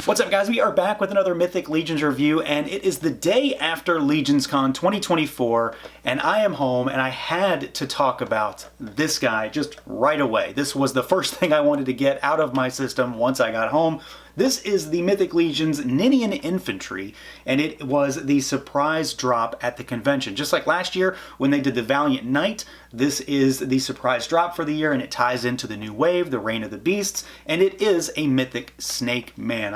What's up, guys? We are back with another Mythic Legions review, and it is the day after LEGIONSCON 2024, and I am home, and I had to talk about this guy just right away. This was the first thing I wanted to get out of my system once I got home. This is the Mythic Legions NINIAN Infantry, and it was the surprise drop at the convention. Just like last year when they did the Valiant Knight, this is the surprise drop for the year, and it ties into the new wave, the Reign of the Beasts, and it is a Mythic Snake Man.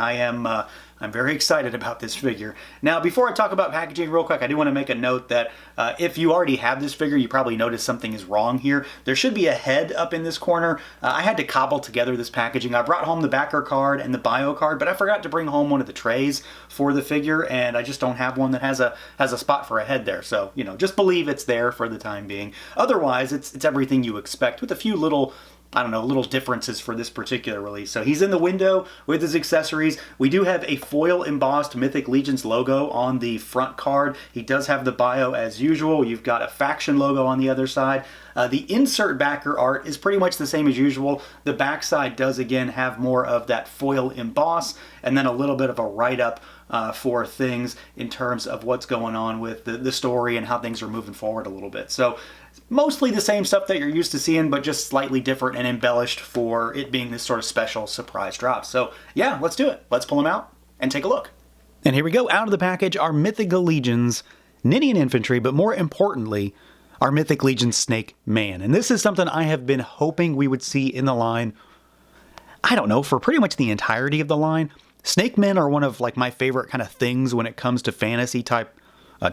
I'm very excited about this figure. Now, before I talk about packaging real quick, I do want to make a note that if you already have this figure, you probably noticed something is wrong here. There should be a head up in this corner. I had to cobble together this packaging. I brought home the backer card and the bio card, but I forgot to bring home one of the trays for the figure, and I just don't have one that has a spot for a head there. So, you know, just believe it's there for the time being. Otherwise, it's everything you expect with a few little, I don't know, little differences for this particular release. So he's in the window with his accessories. We do have a foil embossed Mythic Legions logo on the front card. He does have the bio as usual. You've got a faction logo on the other side. The insert backer art is pretty much the same as usual. The backside does again have more of that foil emboss and then a little bit of a write-up for things in terms of what's going on with the story and how things are moving forward a little bit. So mostly the same stuff that you're used to seeing, but just slightly different and embellished for it being this sort of special surprise drop. So yeah, let's do it. Let's pull them out and take a look. And here we go. Out of the package, our Mythic Legions NINIAN Infantry, but more importantly, our Mythic Legions Snake Man. And this is something I have been hoping we would see in the line, I don't know, for pretty much the entirety of the line. Snake Men are one of like my favorite kind of things when it comes to fantasy type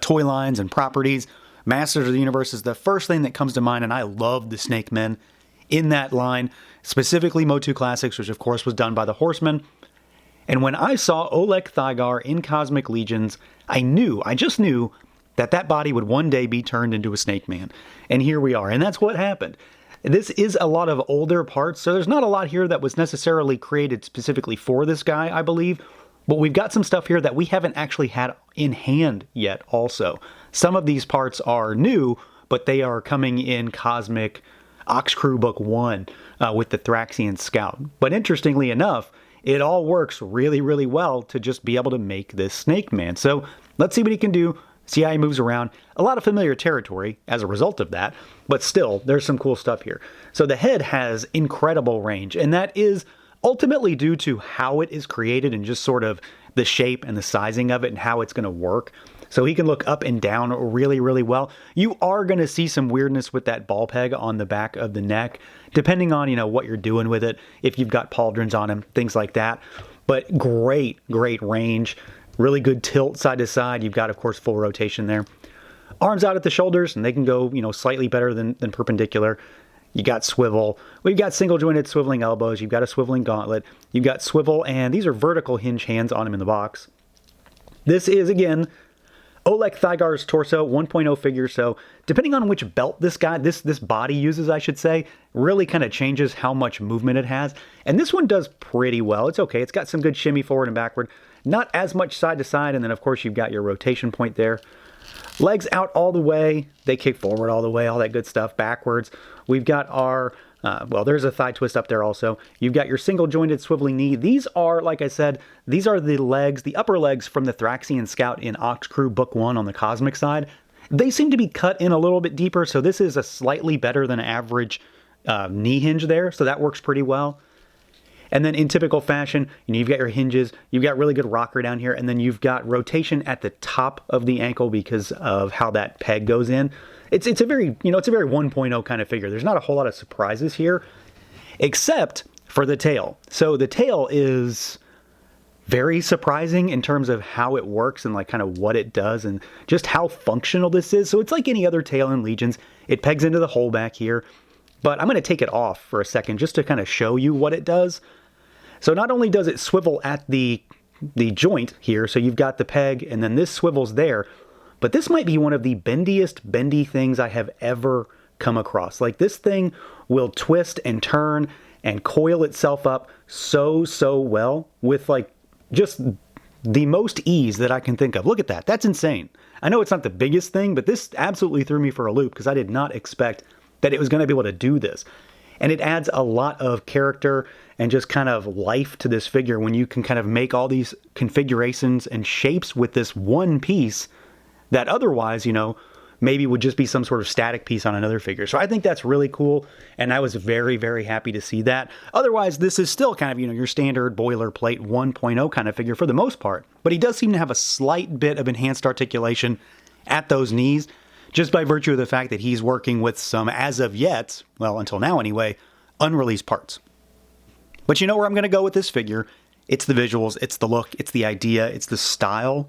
toy lines and properties. Masters of the Universe is the first thing that comes to mind, and I love the Snake Men in that line, specifically Motu Classics, which of course was done by the Horsemen. And when I saw Oleg Thygar in Cosmic Legions, I just knew that that body would one day be turned into a Snake Man. And here we are, and that's what happened. This is a lot of older parts, so there's not a lot here that was necessarily created specifically for this guy, I believe. But we've got some stuff here that we haven't actually had in hand yet also. Some of these parts are new, but they are coming in Cosmic Ox Crew Book 1 with the Thraxian Scout. But interestingly enough, it all works really, really well to just be able to make this Snake Man. So let's see what he can do, see how he moves around. A lot of familiar territory as a result of that, but still, there's some cool stuff here. So the head has incredible range, and that is ultimately due to how it is created and just sort of the shape and the sizing of it and how it's going to work. So he can look up and down really, really well. You are going to see some weirdness with that ball peg on the back of the neck, depending on, you know, what you're doing with it, if you've got pauldrons on him, things like that. But great, great range. Really good tilt side to side. You've got, of course, full rotation there. Arms out at the shoulders, and they can go, you know, slightly better than perpendicular. You got swivel. We've got single jointed swiveling elbows. You've got a swiveling gauntlet. You've got swivel, and these are vertical hinge hands on him in the box. This is, again, Oleg Thygar's torso, 1.0 figure, so depending on which belt this guy, this body uses, I should say, really kind of changes how much movement it has. And this one does pretty well. It's okay. It's got some good shimmy forward and backward. Not as much side to side, and then, of course, you've got your rotation point there. Legs out all the way. They kick forward all the way, all that good stuff. Backwards. We've got our, well, there's a thigh twist up there also. You've got your single-jointed swiveling knee. These are, like I said, these are the legs, the upper legs from the Thraxian Scout in Ox Crew Book 1 on the Cosmic side. They seem to be cut in a little bit deeper, so this is a slightly better than average knee hinge there, so that works pretty well. And then in typical fashion, you know, you've got your hinges, you've got really good rocker down here, and then you've got rotation at the top of the ankle because of how that peg goes in. It's a very, you know, it's a very 1.0 kind of figure. There's not a whole lot of surprises here, except for the tail. So the tail is very surprising in terms of how it works and like kind of what it does and just how functional this is. So it's like any other tail in Legions. It pegs into the hole back here, but I'm going to take it off for a second just to kind of show you what it does. So not only does it swivel at the joint here, so you've got the peg and then this swivels there, but this might be one of the bendiest bendy things I have ever come across. Like this thing will twist and turn and coil itself up so well with like just the most ease that I can think of. Look at that. That's insane. I know it's not the biggest thing, but this absolutely threw me for a loop because I did not expect that it was going to be able to do this. And it adds a lot of character and just kind of life to this figure when you can kind of make all these configurations and shapes with this one piece that otherwise, you know, maybe would just be some sort of static piece on another figure. So I think that's really cool, and I was very, very happy to see that. Otherwise, this is still kind of, you know, your standard boilerplate 1.0 kind of figure for the most part. But he does seem to have a slight bit of enhanced articulation at those knees, just by virtue of the fact that he's working with some, as of yet, well, until now anyway, unreleased parts. But you know where I'm going to go with this figure. It's the visuals, it's the look, it's the idea, it's the style,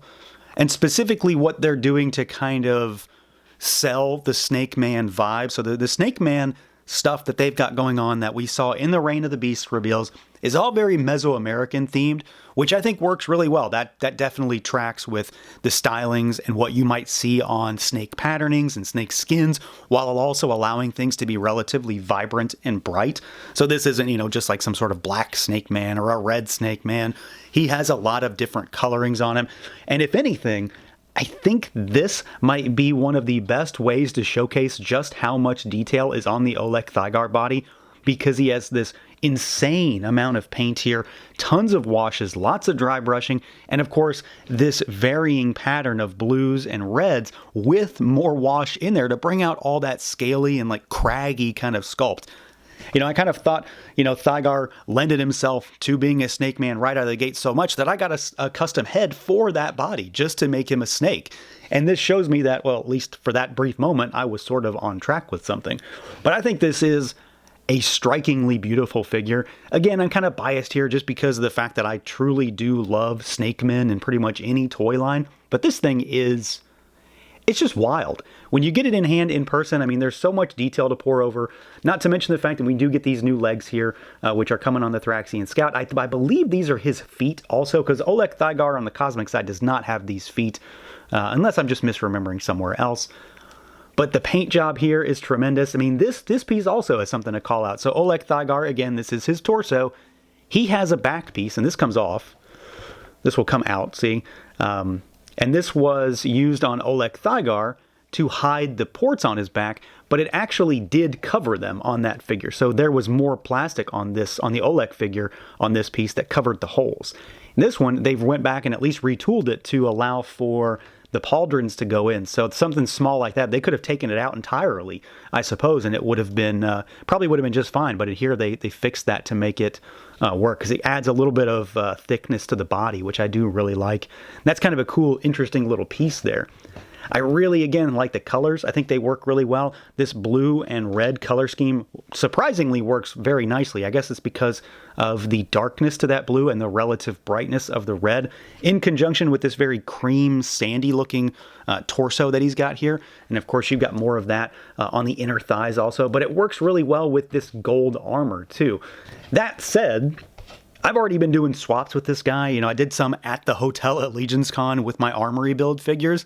and specifically what they're doing to kind of sell the Snake Man vibe. So the Snake Man stuff that they've got going on that we saw in the Reign of the Beast reveals is all very Mesoamerican themed, which I think works really well. That definitely tracks with the stylings and what you might see on snake patternings and snake skins, while also allowing things to be relatively vibrant and bright. So this isn't, you know, just like some sort of black Snake Man or a red Snake Man. He has a lot of different colorings on him. And if anything, I think this might be one of the best ways to showcase just how much detail is on the Oleg Thygar body, because he has this insane amount of paint here, tons of washes, lots of dry brushing, and of course this varying pattern of blues and reds with more wash in there to bring out all that scaly and like craggy kind of sculpt. You know, I kind of thought, you know, Thygar lended himself to being a snake man right out of the gate so much that I got a custom head for that body just to make him a snake. And this shows me that, well, at least for that brief moment, I was sort of on track with something. But I think this is a strikingly beautiful figure. Again, I'm kind of biased here just because of the fact that I truly do love snake men in pretty much any toy line. But this thing is... it's just wild. When you get it in hand in person, I mean, there's so much detail to pour over, not to mention the fact that we do get these new legs here, which are coming on the Thraxian Scout. I believe these are his feet also, because Oleg Thygar on the Cosmic side does not have these feet, unless I'm just misremembering somewhere else. But the paint job here is tremendous. I mean, this piece also has something to call out. So Oleg Thygar, again, this is his torso. He has a back piece, and this comes off. This will come out, see? And this was used on Oleg Thygar to hide the ports on his back, but it actually did cover them on that figure. So there was more plastic on this, on the Oleg figure, on this piece that covered the holes. In this one, they've went back and at least retooled it to allow for the pauldrons to go in. So something small like that, they could have taken it out entirely, I suppose, and it would have been, probably would have been just fine. But here they fixed that to make it work, because it adds a little bit of thickness to the body, which I do really like. And that's kind of a cool, interesting little piece there. I really, again, like the colors. I think they work really well. This blue and red color scheme surprisingly works very nicely. I guess it's because of the darkness to that blue and the relative brightness of the red, in conjunction with this very cream, sandy-looking torso that he's got here. And of course, you've got more of that on the inner thighs also. But it works really well with this gold armor, too. That said, I've already been doing swaps with this guy. You know, I did some at the hotel at LEGIONSCON with my armory build figures.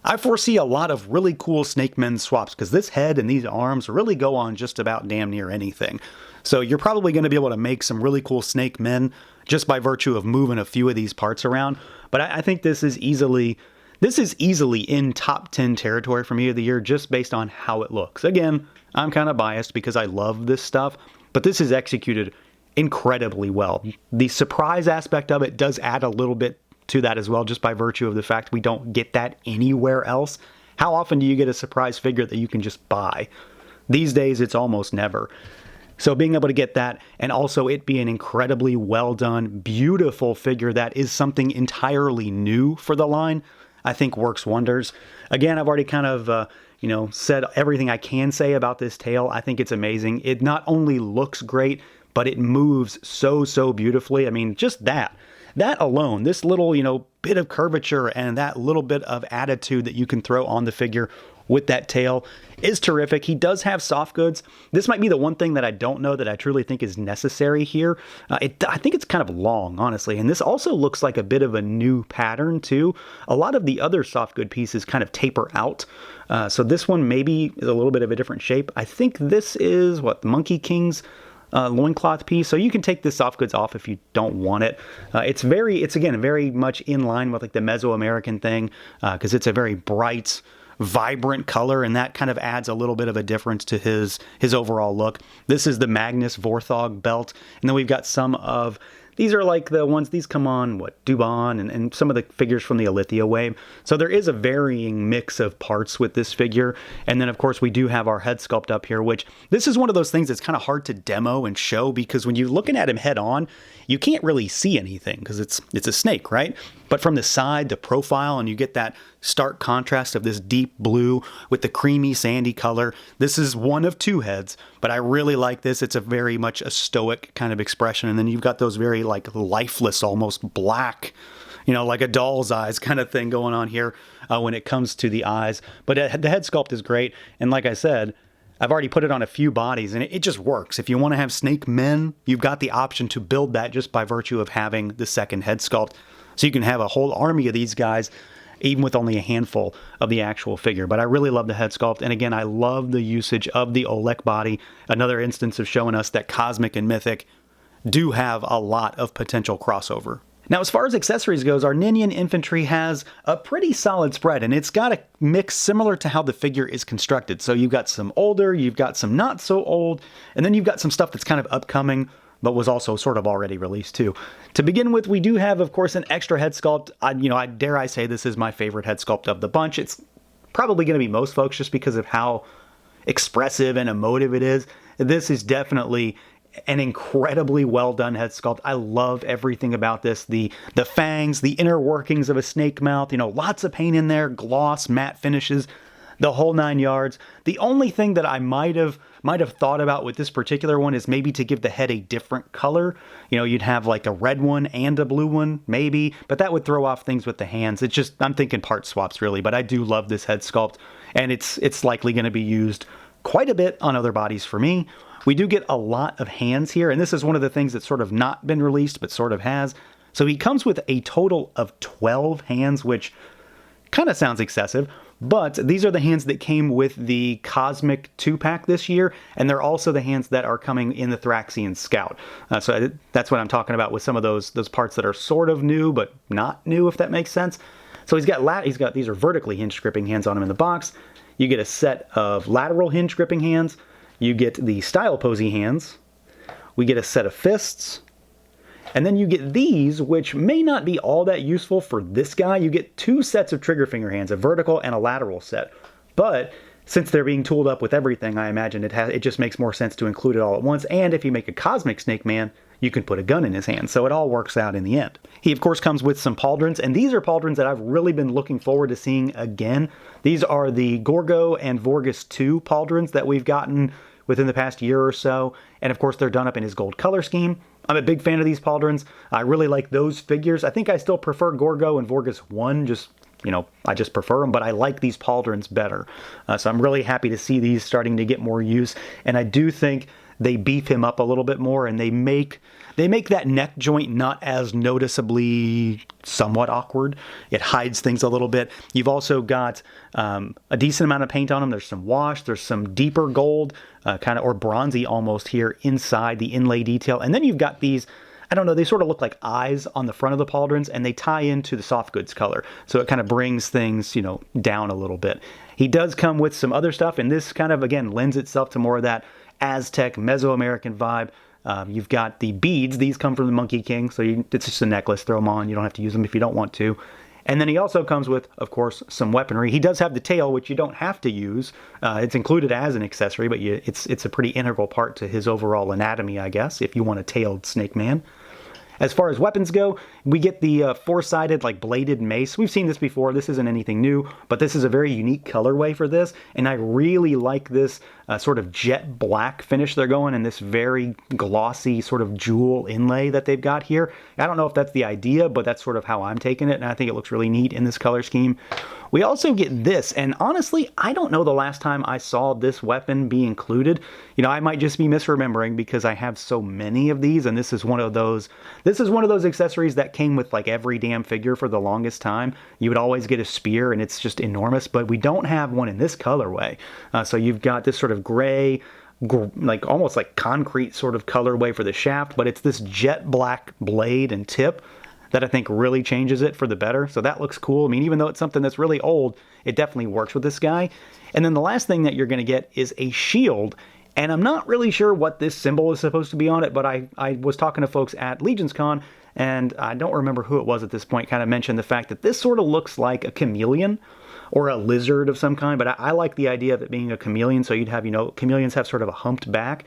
I foresee a lot of really cool Snake Men swaps, because this head and these arms really go on just about damn near anything. So you're probably going to be able to make some really cool Snake Men just by virtue of moving a few of these parts around. But I think this is easily in top 10 territory for me of the year, just based on how it looks. Again, I'm kind of biased because I love this stuff, but this is executed incredibly well. The surprise aspect of it does add a little bit to that as well, just by virtue of the fact we don't get that anywhere else. How often do you get a surprise figure that you can just buy? These days, it's almost never. So being able to get that, and also it be an incredibly well done, beautiful figure that is something entirely new for the line, I think works wonders. Again, I've already kind of said everything I can say about this tail. I think it's amazing. It not only looks great, but it moves so beautifully. I mean, just that alone, this little, bit of curvature and that little bit of attitude that you can throw on the figure with that tail is terrific. He does have soft goods. This might be the one thing that I don't know that I truly think is necessary here. I think it's kind of long, honestly. And this also looks like a bit of a new pattern too. A lot of the other soft good pieces kind of taper out. So this one maybe is a little bit of a different shape. I think this is the Monkey King's loincloth piece, so you can take the soft goods off if you don't want it. It's again very much in line with like the Mesoamerican thing, because it's a very bright, vibrant color, and that kind of adds a little bit of a difference to his overall look. This is the Magnus Vorthog belt, and then we've got some of these are like the ones, these come on, Dubon and some of the figures from the Alithia wave. So there is a varying mix of parts with this figure. And then, of course, we do have our head sculpt up here, which this is one of those things that's kind of hard to demo and show because when you're looking at him head on, you can't really see anything because it's a snake, right? But from the side, the profile, and you get that stark contrast of this deep blue with the creamy sandy color. This is one of two heads, but I really like this. It's a very much a stoic kind of expression. And then you've got those very like lifeless, almost black, you know, like a doll's eyes kind of thing going on here when it comes to the eyes. But the head sculpt is great. And like I said, I've already put it on a few bodies and it just works. If you want to have snake men, you've got the option to build that just by virtue of having the second head sculpt. So you can have a whole army of these guys, even with only a handful of the actual figure. But I really love the head sculpt. And again, I love the usage of the Olek body. Another instance of showing us that Cosmic and Mythic do have a lot of potential crossover. Now, as far as accessories goes, our Ninian Infantry has a pretty solid spread, and it's got a mix similar to how the figure is constructed. So you've got some older, you've got some not so old, and then you've got some stuff that's kind of upcoming, but was also sort of already released too. To begin with, we do have, of course, an extra head sculpt. I dare I say this is my favorite head sculpt of the bunch. It's probably going to be most folks just because of how expressive and emotive it is. This is definitely an incredibly well done head sculpt. I love everything about this. The fangs, the inner workings of a snake mouth, you know, lots of paint in there, gloss, matte finishes, the whole 9 yards. The only thing that I might have thought about with this particular one is maybe to give the head a different color. You know, you'd have like a red one and a blue one, maybe, but that would throw off things with the hands. It's just, I'm thinking part swaps really, but I do love this head sculpt, and it's likely going to be used quite a bit on other bodies for me. We do get a lot of hands here, and this is one of the things that's sort of not been released, but sort of has. So he comes with a total of 12 hands, which kind of sounds excessive, but these are the hands that came with the Cosmic 2-pack this year, and they're also the hands that are coming in the Thraxian Scout. So that's what I'm talking about with some of those parts that are sort of new, but not new, if that makes sense. So he's got these are vertically hinge gripping hands on him in the box. You get a set of lateral hinge gripping hands. You get the style posy hands. We get a set of fists. And then you get these, which may not be all that useful for this guy. You get 2 sets of trigger finger hands, a vertical and a lateral set. But since they're being tooled up with everything, I imagine it just makes more sense to include it all at once. And if you make a Cosmic Snake Man, you can put a gun in his hand. So it all works out in the end. He, of course, comes with some pauldrons, and these are pauldrons that I've really been looking forward to seeing again. These are the Gorgo and Vorgus 2 pauldrons that we've gotten within the past year or so. And of course, they're done up in his gold color scheme. I'm a big fan of these pauldrons. I really like those figures. I think I still prefer Gorgo and Vorgus 1, I just prefer them, but I like these pauldrons better. So I'm really happy to see these starting to get more use. And I do think they beef him up a little bit more, and they make that neck joint not as noticeably somewhat awkward. It hides things a little bit. You've also got a decent amount of paint on them. There's some wash. There's some deeper gold, kind of, or bronzy almost here inside the inlay detail. And then you've got these, I don't know, they sort of look like eyes on the front of the pauldrons, and they tie into the soft goods color. So it kind of brings things, down a little bit. He does come with some other stuff, and this kind of, again, lends itself to more of that Aztec, Mesoamerican vibe. You've got the beads. These come from the Monkey King, so it's just a necklace. Throw them on. You don't have to use them if you don't want to. And then he also comes with, of course, some weaponry. He does have the tail, which you don't have to use. It's included as an accessory, but it's a pretty integral part to his overall anatomy, I guess, if you want a tailed snake man. As far as weapons go, we get the four-sided, bladed mace. We've seen this before. This isn't anything new, but this is a very unique colorway for this, and I really like this sort of jet black finish they're going, and this very glossy sort of jewel inlay that they've got here. I don't know if that's the idea, but that's sort of how I'm taking it, and I think it looks really neat in this color scheme. We also get this, and honestly, I don't know the last time I saw this weapon be included. I might just be misremembering because I have so many of these, and this is one of those accessories that came with every damn figure for the longest time. You would always get a spear, and it's just enormous, but we don't have one in this colorway. So you've got this sort of gray, almost like concrete sort of colorway for the shaft, but it's this jet black blade and tip that I think really changes it for the better. So that looks cool. I mean, even though it's something that's really old, it definitely works with this guy. And then the last thing that you're going to get is a shield. And I'm not really sure what this symbol is supposed to be on it, but I was talking to folks at LEGIONSCON, and I don't remember who it was at this point, kind of mentioned the fact that this sort of looks like a chameleon or a lizard of some kind, but I like the idea of it being a chameleon. So you'd have, you know, chameleons have sort of a humped back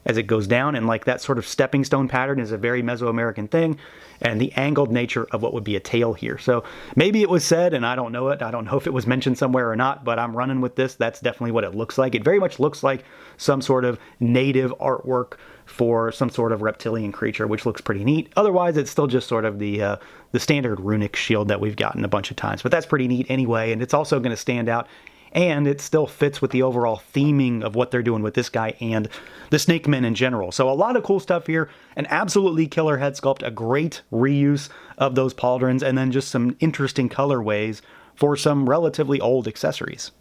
as it goes down, and like that sort of stepping stone pattern is a very Mesoamerican thing, and the angled nature of what would be a tail here. So maybe it was said, and I don't know it. I don't know if it was mentioned somewhere or not, but I'm running with this. That's definitely what it looks like. It very much looks like some sort of native artwork for some sort of reptilian creature, which looks pretty neat. Otherwise, it's still just sort of the standard runic shield that we've gotten a bunch of times, but that's pretty neat anyway, and it's also going to stand out. And it still fits with the overall theming of what they're doing with this guy and the Snake Men in general. So a lot of cool stuff here. An absolutely killer head sculpt, a great reuse of those pauldrons, and then just some interesting colorways for some relatively old accessories.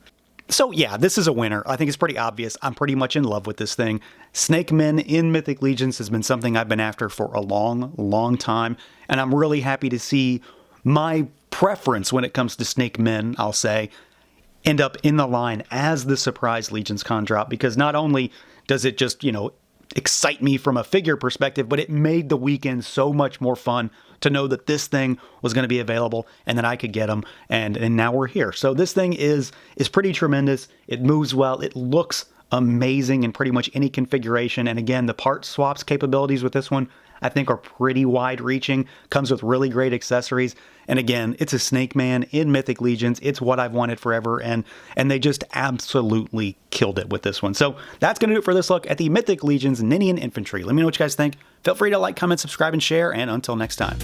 So yeah, this is a winner. I think it's pretty obvious. I'm pretty much in love with this thing. Snake Men in Mythic Legions has been something I've been after for a long, long time. And I'm really happy to see my preference when it comes to Snake Men, I'll say, end up in the line as the surprise LEGIONSCON drop, because not only does it just, you know, excite me from a figure perspective, but it made the weekend so much more fun to know that this thing was going to be available and that I could get them, and now we're here. So this thing is pretty tremendous. It moves well. It looks amazing in pretty much any configuration, and again, the part swaps capabilities with this one I think are pretty wide-reaching, comes with really great accessories, and again, it's a Snake Man in Mythic Legions. It's what I've wanted forever, and they just absolutely killed it with this one. So that's going to do it for this look at the Mythic Legions NINIAN Infantry. Let me know what you guys think. Feel free to like, comment, subscribe, and share, and until next time.